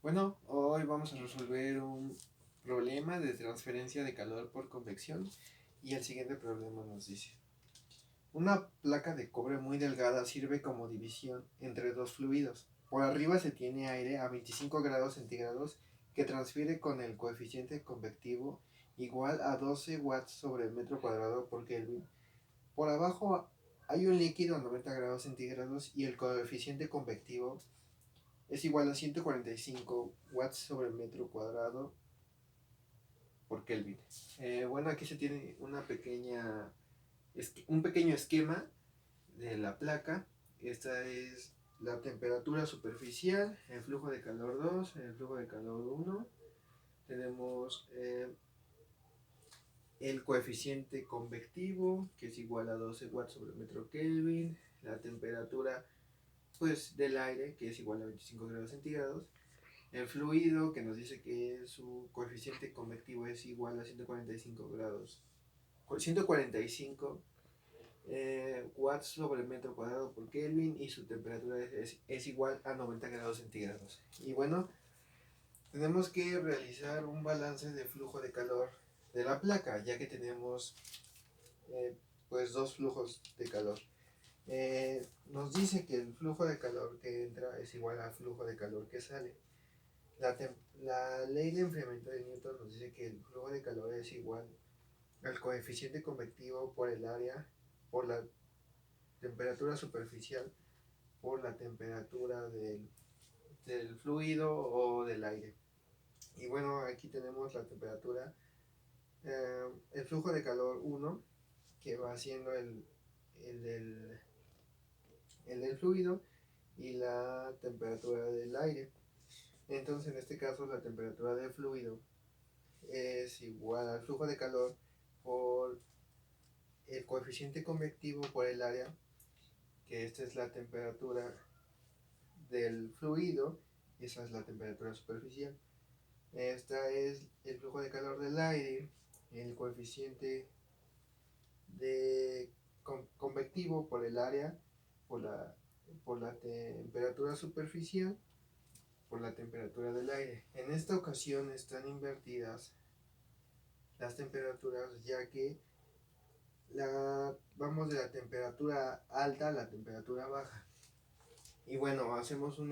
Bueno, hoy vamos a resolver un problema de transferencia de calor por convección y el siguiente problema nos dice: una placa de cobre muy delgada sirve como división entre dos fluidos. Por arriba se tiene aire a 25 grados centígrados que transfiere con el coeficiente convectivo igual a 12 watts sobre el metro cuadrado por Kelvin. Por abajo hay un líquido a 90 grados centígrados y el coeficiente convectivo es igual a 145 watts sobre metro cuadrado por Kelvin. Bueno, aquí se tiene un pequeño esquema de la placa. Esta es la temperatura superficial, el flujo de calor 2, el flujo de calor 1. Tenemos el coeficiente convectivo, que es igual a 12 watts sobre metro Kelvin, la temperatura pues del aire, que es igual a 25 grados centígrados, el fluido, que nos dice que su coeficiente convectivo es igual a 145 grados, 145 watts sobre metro cuadrado por Kelvin, y su temperatura es igual a 90 grados centígrados. Y bueno, tenemos que realizar un balance de flujo de calor de la placa, ya que tenemos eh, pues dos flujos de calor. Nos dice que el flujo de calor que entra es igual al flujo de calor que sale. La ley de enfriamiento de Newton nos dice que el flujo de calor es igual al coeficiente convectivo por el área, por la temperatura superficial, por la temperatura del fluido o del aire. Y bueno, aquí tenemos la temperatura, el flujo de calor 1, que va siendo el, del, el del fluido, y la temperatura del aire. Entonces, en este caso, la temperatura del fluido es igual al flujo de calor por el coeficiente convectivo por el área, que esta es la temperatura del fluido y esa es la temperatura superficial. Esta es el flujo de calor del aire, el coeficiente de convectivo por el área, por la, por la temperatura superficial, por la temperatura del aire. En esta ocasión están invertidas las temperaturas, ya que vamos de la temperatura alta a la temperatura baja. Y bueno, hacemos el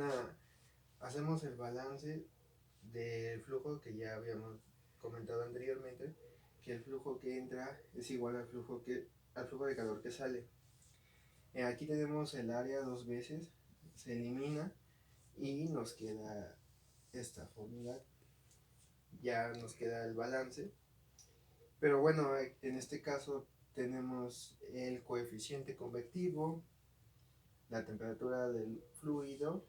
balance del flujo que ya habíamos comentado anteriormente, que el flujo que entra es igual al flujo de calor que sale. Aquí tenemos el área dos veces, se elimina y nos queda esta fórmula, ya nos queda el balance. Pero bueno, en este caso tenemos el coeficiente convectivo, la temperatura del fluido,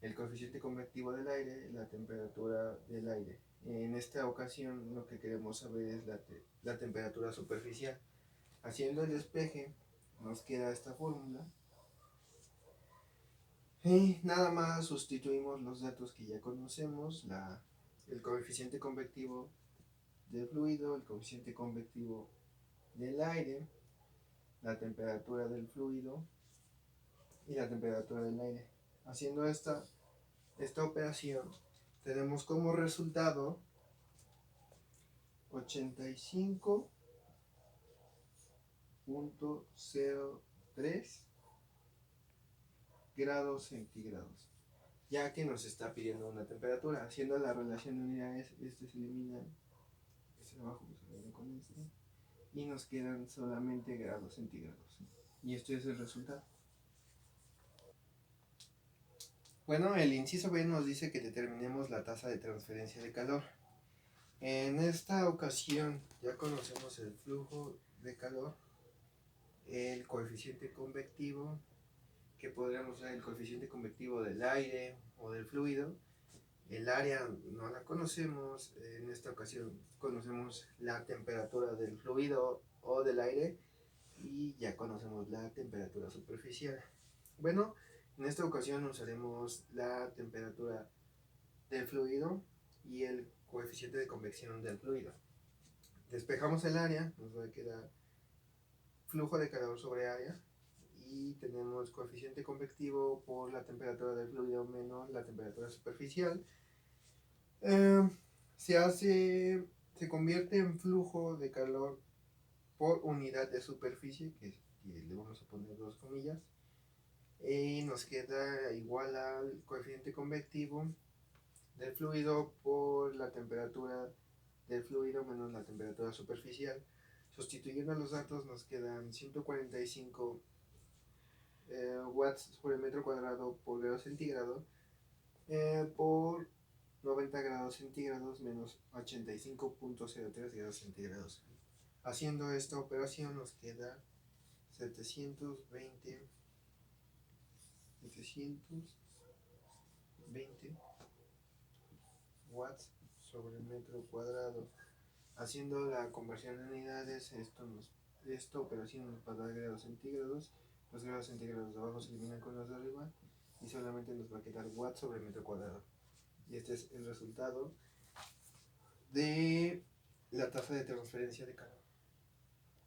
el coeficiente convectivo del aire, la temperatura del aire. En esta ocasión lo que queremos saber es la temperatura superficial. Haciendo el despeje nos queda esta fórmula y nada más sustituimos los datos que ya conocemos, el coeficiente convectivo del fluido, el coeficiente convectivo del aire, la temperatura del fluido y la temperatura del aire. Haciendo esta operación tenemos como resultado 85.03 grados centígrados, ya que nos está pidiendo una temperatura. Haciendo la relación de unidades, este se elimina, este abajo se elimina con este, y nos quedan solamente grados centígrados. Y esto es el resultado. Bueno, el inciso B nos dice que determinemos la tasa de transferencia de calor. En esta ocasión ya conocemos el flujo de calor, el coeficiente convectivo, que podríamos usar el coeficiente convectivo del aire o del fluido. El área no la conocemos, en esta ocasión conocemos la temperatura del fluido o del aire y ya conocemos la temperatura superficial. Bueno, en esta ocasión usaremos la temperatura del fluido y el coeficiente de convección del fluido. Despejamos el área, nos va a quedar flujo de calor sobre área, y tenemos coeficiente convectivo por la temperatura del fluido menos la temperatura superficial, Eh, se convierte en flujo de calor por unidad de superficie, que le vamos a poner dos comillas, y nos queda igual al coeficiente convectivo del fluido por la temperatura del fluido menos la temperatura superficial. Sustituyendo los datos nos quedan 145 watts por el metro cuadrado por grado centígrado por 90 grados centígrados menos 85.03 grados centígrados. Haciendo esta operación nos queda 720 watts sobre el metro cuadrado. Haciendo la conversión en unidades, esta operación nos va a dar grados centígrados. Los grados centígrados de abajo se eliminan con los de arriba y solamente nos va a quedar watts sobre metro cuadrado. Y este es el resultado de la tasa de transferencia de calor.